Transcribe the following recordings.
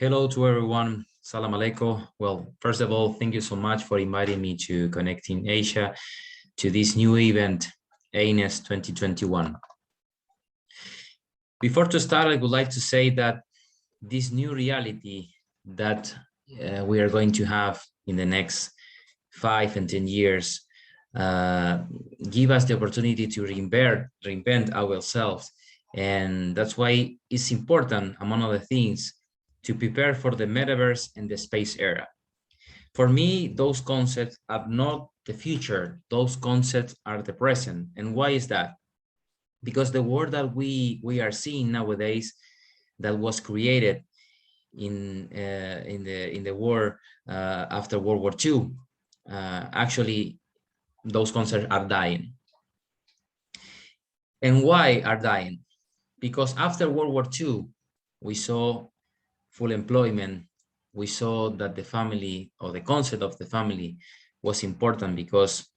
Hello to everyone. Salam alaikum. Well, first of all, thank you so much for inviting me to Connecting Asia to this new event, ANES 2021. Before to start, I would like to say that this new reality that we are going to have in the next 5 and 10 years give us the opportunity to reinvent ourselves. And that's why it's important, among other things, to prepare for the metaverse and the space era. For me, those concepts are not the future, those concepts are the present. And why is that? Because the world that we are seeing nowadays that was created in the war after World War II, actually those concepts are dying. And why are dying? Because after World War II, we saw full employment. We saw that the family, or the concept of the family, was important, because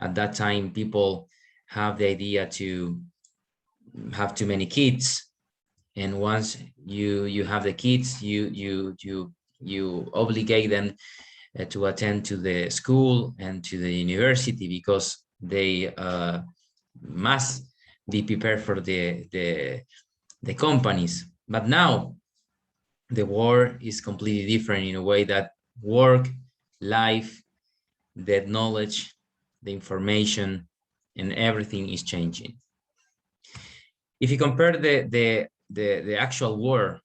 at that time people have the idea to have too many kids, and once you have the kids, you obligate them to attend to the school and to the university, because they must be prepared for the companies. But now the world is completely different in a way that work, life, the knowledge, the information, and everything is changing. If you compare the actual world,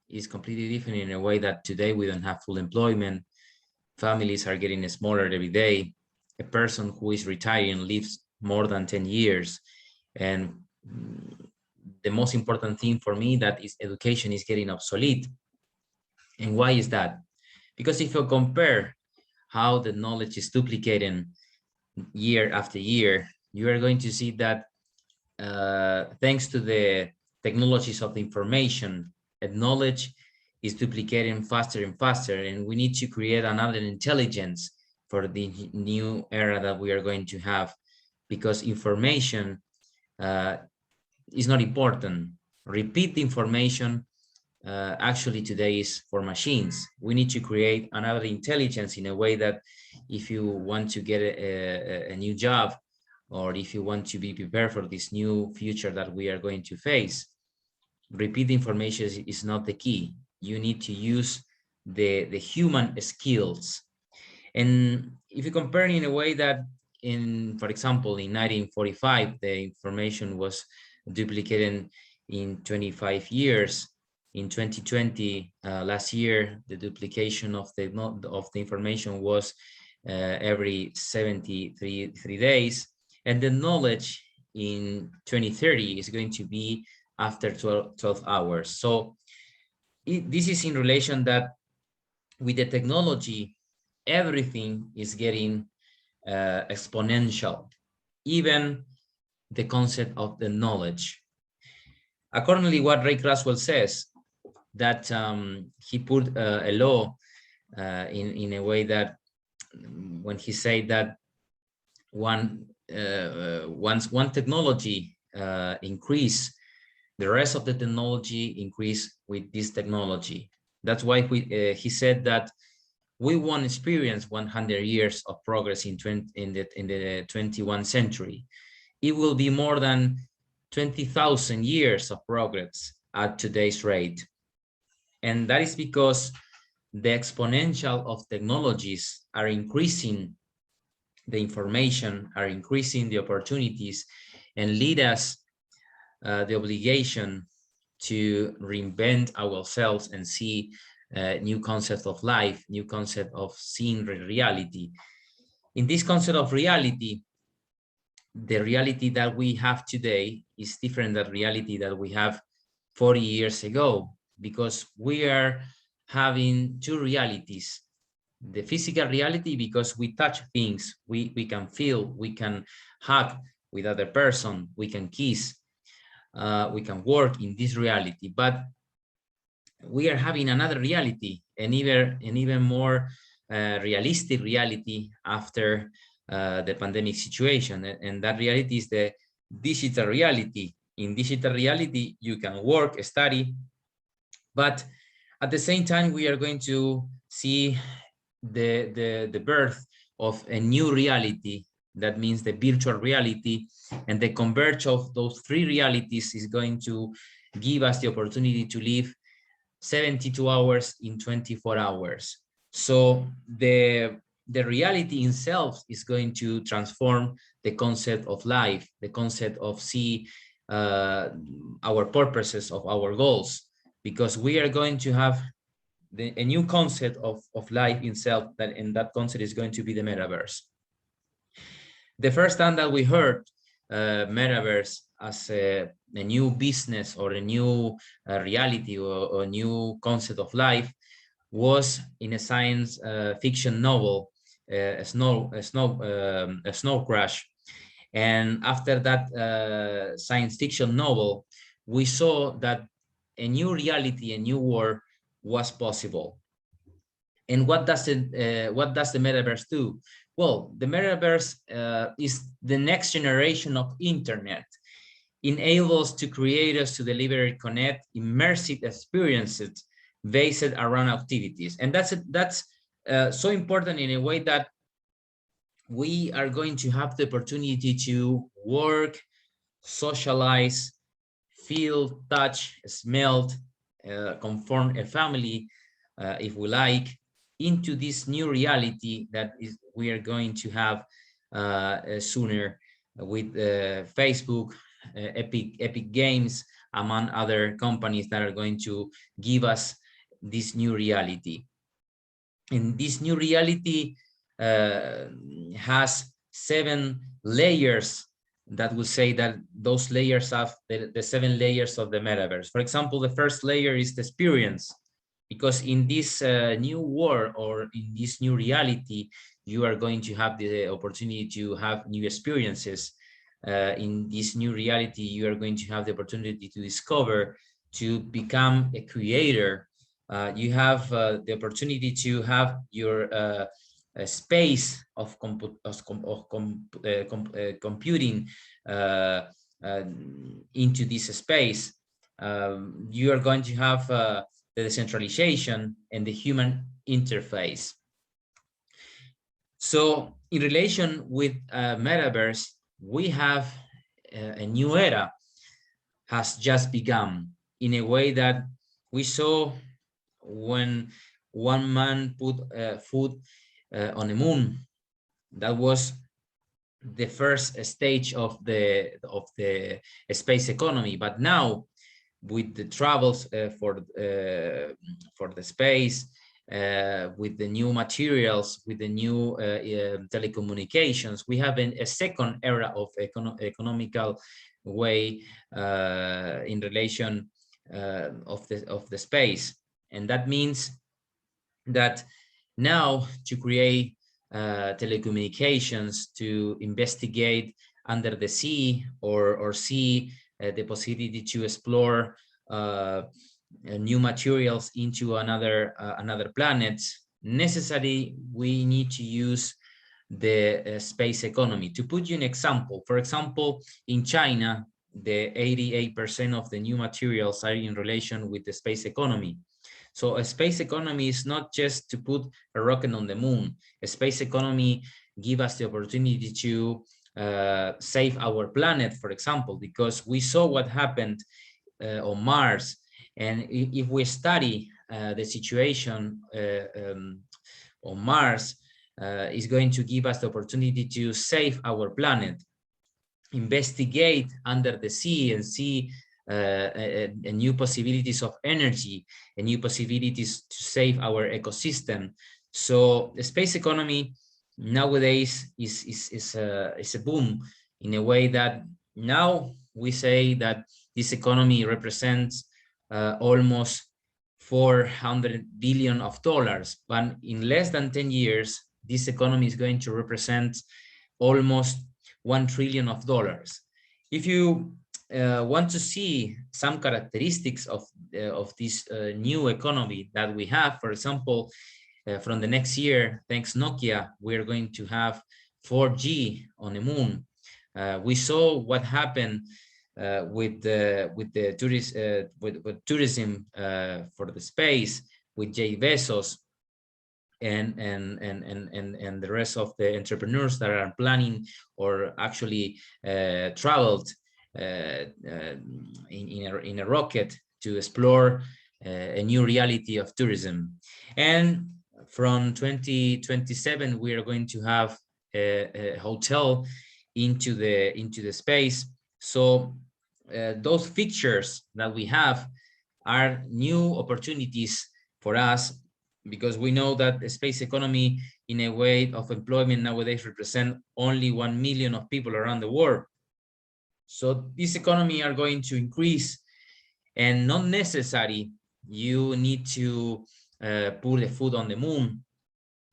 is completely different in a way that today we don't have full employment. Families are getting smaller every day. A person who is retiring lives more than 10 years. And the most important thing for me, that is education is getting obsolete. And why is that? Because if you compare how the knowledge is duplicating year after year, you are going to see that thanks to the technologies of the information, that knowledge is duplicating faster and faster, and we need to create another intelligence for the new era that we are going to have, because information is not important. Repeat the information actually today is for machines. We need to create another intelligence in a way that if you want to get a new job, or if you want to be prepared for this new future that we are going to face, repeat information is not the key. You need to use the human skills. And if you compare in a way that for example, in 1945, the information was duplicated in 25 years. In 2020, last year, the duplication of the information was every 73 days. And the knowledge in 2030 is going to be after 12 hours. So this is in relation that with the technology, everything is getting exponential, even the concept of the knowledge. Accordingly, what Ray Kurzweil says, that he put a law in a way that when he said that once one technology increase, the rest of the technology increase with this technology. That's why he said that we won't experience 100 years of progress in the 21st century. It will be more than 20,000 years of progress at today's rate. And that is because the exponential of technologies are increasing the information, are increasing the opportunities, and lead us the obligation to reinvent ourselves and see new concept of life, new concept of seeing reality. In this concept of reality, the reality that we have today is different than the reality that we have 40 years ago, because we are having two realities. The physical reality, because we touch things, we can feel, we can hug with other person, we can kiss, we can work in this reality. But we are having another reality, an even more realistic reality after the pandemic situation, and that reality is the digital reality. In digital reality, you can work, study, but At the same time, we are going to see the birth of a new reality. That means the virtual reality, and the converge of those three realities is going to give us the opportunity to live 72 hours in 24 hours. So the reality itself is going to transform the concept of life, the concept of our purposes, of our goals, because we are going to have a new concept of life itself, and that concept is going to be the metaverse. The first time that we heard metaverse as a new business or a new reality or a new concept of life was in a science fiction novel, a snow crash. And after that science fiction novel, we saw that a new reality, a new world was possible. And what does the metaverse do? Well, the metaverse is the next generation of internet. Enables to creators to deliver connect immersive experiences based around activities. And that's so important in a way that we are going to have the opportunity to work, socialize, feel, touch, smell, conform a family, if we like, into this new reality that we are going to have sooner with Facebook, Epic Games, among other companies that are going to give us this new reality. And this new reality has 7 layers that will say that those layers have the 7 layers of the metaverse. For example, the first layer is the experience, because in this new world or in this new reality, you are going to have the opportunity to have new experiences. In this new reality, you are going to have the opportunity to discover, to become a creator. You have the opportunity to have your a space of computing into this space. You are going to have the decentralization and the human interface. So in relation with metaverse, we have a new era has just begun, in a way that we saw when one man put foot on the moon. That was the first stage of the space economy. But now, with the travels for the space, with the new materials, with the new telecommunications, we have a second era of economical way in relation of the space. And that means that now, to create telecommunications, to investigate under the sea, or see the possibility to explore new materials into another planet, necessarily we need to use the space economy. To put you an example, for example, in China, the 88% of the new materials are in relation with the space economy. So a space economy is not just to put a rocket on the moon. A space economy gives us the opportunity to save our planet, for example, because we saw what happened on Mars. And if we study the situation on Mars, is going to give us the opportunity to save our planet, investigate under the sea, and see new possibilities of energy, and new possibilities to save our ecosystem. So the space economy nowadays is a boom, in a way that now we say that this economy represents almost $400 billion, but in less than 10 years, this economy is going to represent almost $1 trillion. If you want to see some characteristics of this new economy that we have, for example, from the next year, thanks Nokia, we're going to have 4G on the moon. We saw what happened with tourism for the space, with Jeff Bezos and the rest of the entrepreneurs that are planning or actually traveled in a rocket to explore a new reality of tourism. And from 2027, we are going to have a hotel into the space. So those features that we have are new opportunities for us, because we know that the space economy in a way of employment nowadays represent only 1 million of people around the world. So this economy are going to increase, and not necessary you need to put a foot on the moon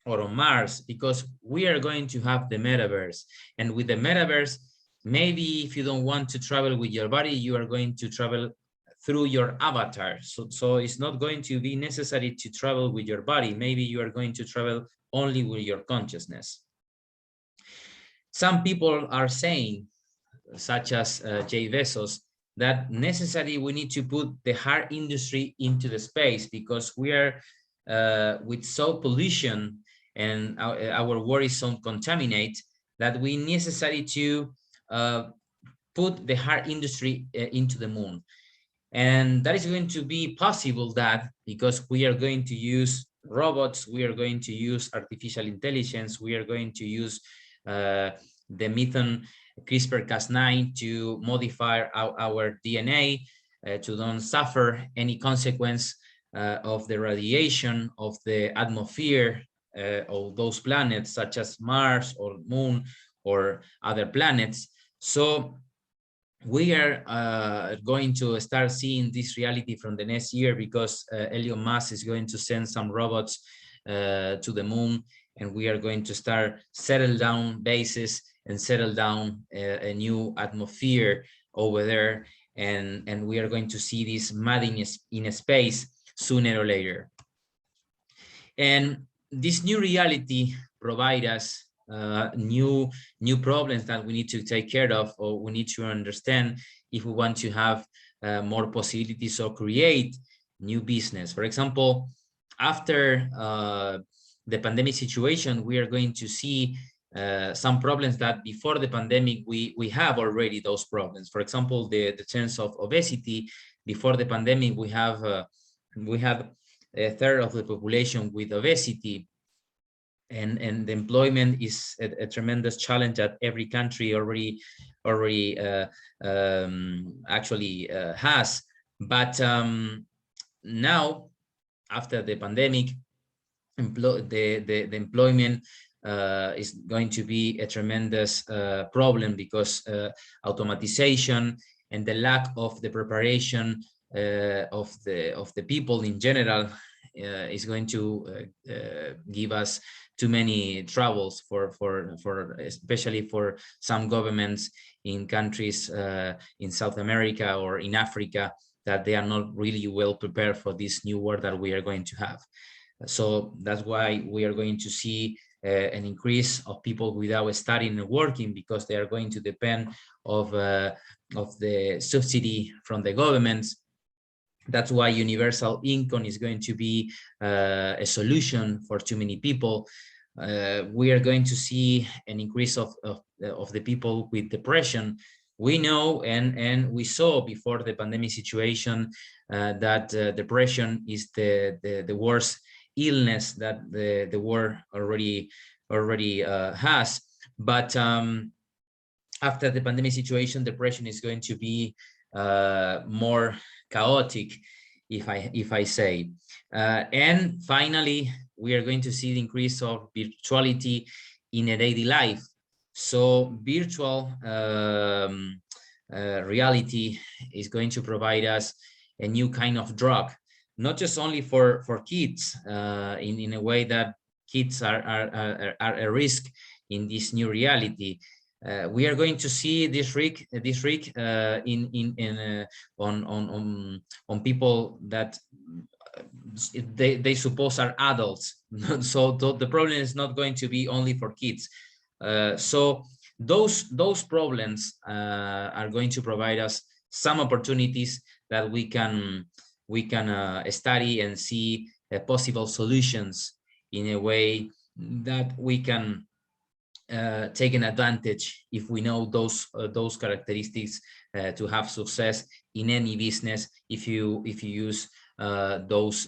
or on Mars, because we are going to have the metaverse. And with the metaverse, maybe if you don't want to travel with your body, you are going to travel through your avatar. So it's not going to be necessary to travel with your body. Maybe you are going to travel only with your consciousness. Some people are saying, such as Jeff Bezos, that necessarily we need to put the hard industry into the space, because we are with soil pollution and our world is so contaminated that we necessary to put the hard industry into the moon. And that is going to be possible that because we are going to use robots, we are going to use artificial intelligence, we are going to use the method CRISPR-Cas9 to modify our DNA to don't suffer any consequence of the radiation of the atmosphere of those planets, such as Mars or Moon or other planets. So we are going to start seeing this reality from the next year, because Elon Musk is going to send some robots to the moon, and we are going to start settle down bases and settle down a new atmosphere over there, and we are going to see this madness in space sooner or later. And this new reality provide us new problems that we need to take care of, or we need to understand if we want to have more possibilities or create new business. For example, after the pandemic situation, we are going to see some problems that before the pandemic we have already those problems. For example, the chance of obesity. Before the pandemic, we had a third of the population with obesity, and the employment is a tremendous challenge that every country already actually has. But now, after the pandemic, the employment is going to be a tremendous problem, because automatization and the lack of the preparation of the people in general is going to give us too many troubles for especially for some governments in countries in South America or in Africa, that they are not really well prepared for this new world that we are going to have. So that's why we are going to see an increase of people without studying and working, because they are going to depend of the subsidy from the governments. That's why universal income is going to be a solution for too many people. We are going to see an increase of the people with depression. We know and we saw before the pandemic situation that depression is the worst illness that the world already has. But after the pandemic situation, depression is going to be more chaotic, if I say. And finally, we are going to see the increase of virtuality in a daily life. So virtual reality is going to provide us a new kind of drug, not just only for kids, in a way that kids are a risk in this new reality. We are going to see this risk on people that they suppose are adults. So the problem is not going to be only for kids. So those problems are going to provide us some opportunities that we can study and see possible solutions in a way that we can take an advantage if we know those characteristics to have success in any business. If you use those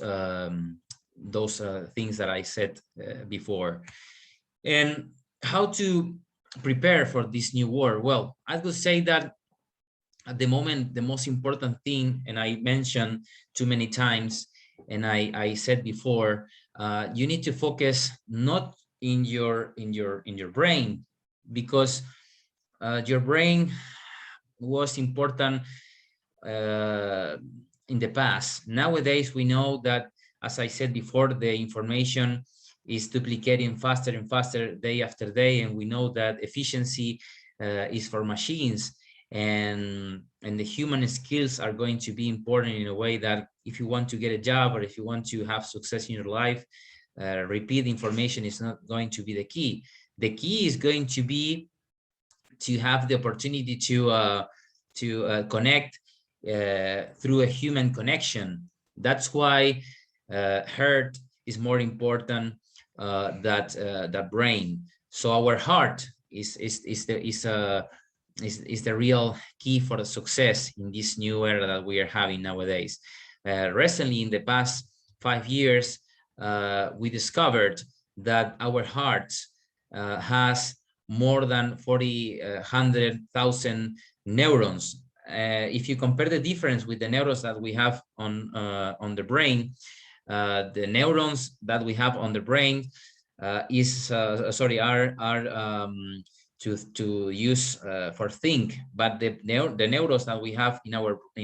things that I said before. And how to prepare for this new world? Well, I would say that at the moment the most important thing, and I mentioned too many times, and I said before, you need to focus not in your brain, because your brain was important in the past. Nowadays we know that, as I said before, the information is duplicating faster and faster day after day, and we know that efficiency is for machines, and the human skills are going to be important in a way that if you want to get a job or if you want to have success in your life, repeat information is not going to be the key. The key is going to be to have the opportunity to connect through a human connection. That's why heart is more important that brain. So our heart is the real key for the success in this new era that we are having nowadays. Recently, in the past 5 years, we discovered that our hearts has more than 100,000 neurons. If you compare the difference with the neurons that we have on the brain, the neurons that we have on the brain are to use for think, but the neurons that we have in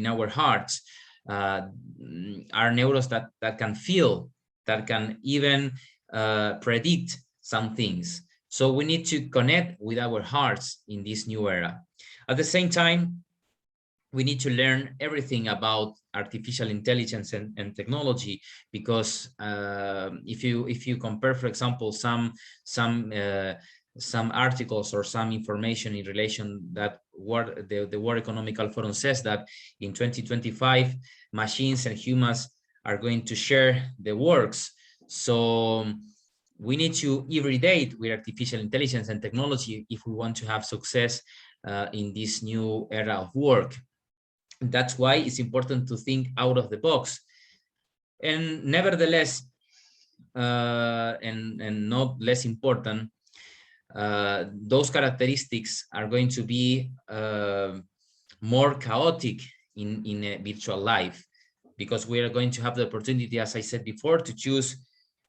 our hearts are neurons that can feel, that can even predict some things. So we need to connect with our hearts in this new era. At the same time, we need to learn everything about artificial intelligence and technology, because if you compare, for example, some articles or some information in relation that the World Economic Forum says that in 2025 machines and humans are going to share the works. So we need to hybridate with artificial intelligence and technology if we want to have success in this new era of work. That's why it's important to think out of the box. And nevertheless, and not less important, those characteristics are going to be more chaotic in a virtual life, because we are going to have the opportunity, as I said before, to choose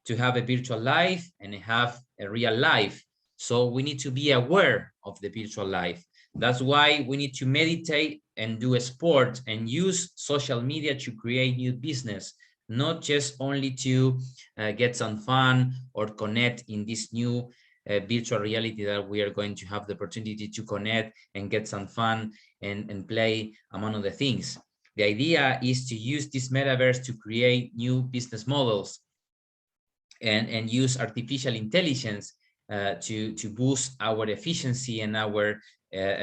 to have a virtual life and have a real life. So we need to be aware of the virtual life. That's why we need to meditate and do a sport and use social media to create new business, not just only to get some fun or connect in this new virtual reality that we are going to have the opportunity to connect and get some fun and play among other things. The idea is to use this metaverse to create new business models and use artificial intelligence to boost our efficiency and our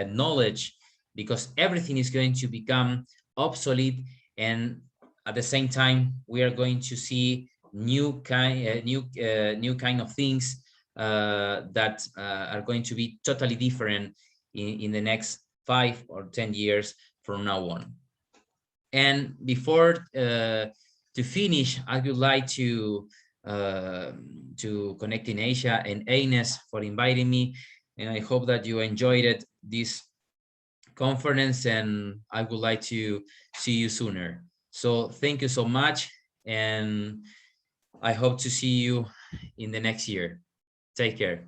knowledge, because everything is going to become obsolete, and at the same time we are going to see new kind of things that are going to be totally different in the next 5 or 10 years from now on. And before to finish, I would like to Connecting Asia and Agnes for inviting me, and I hope that you enjoyed it, this conference, and I would like to see you sooner. So thank you so much, and I hope to see you in the next year. Take care.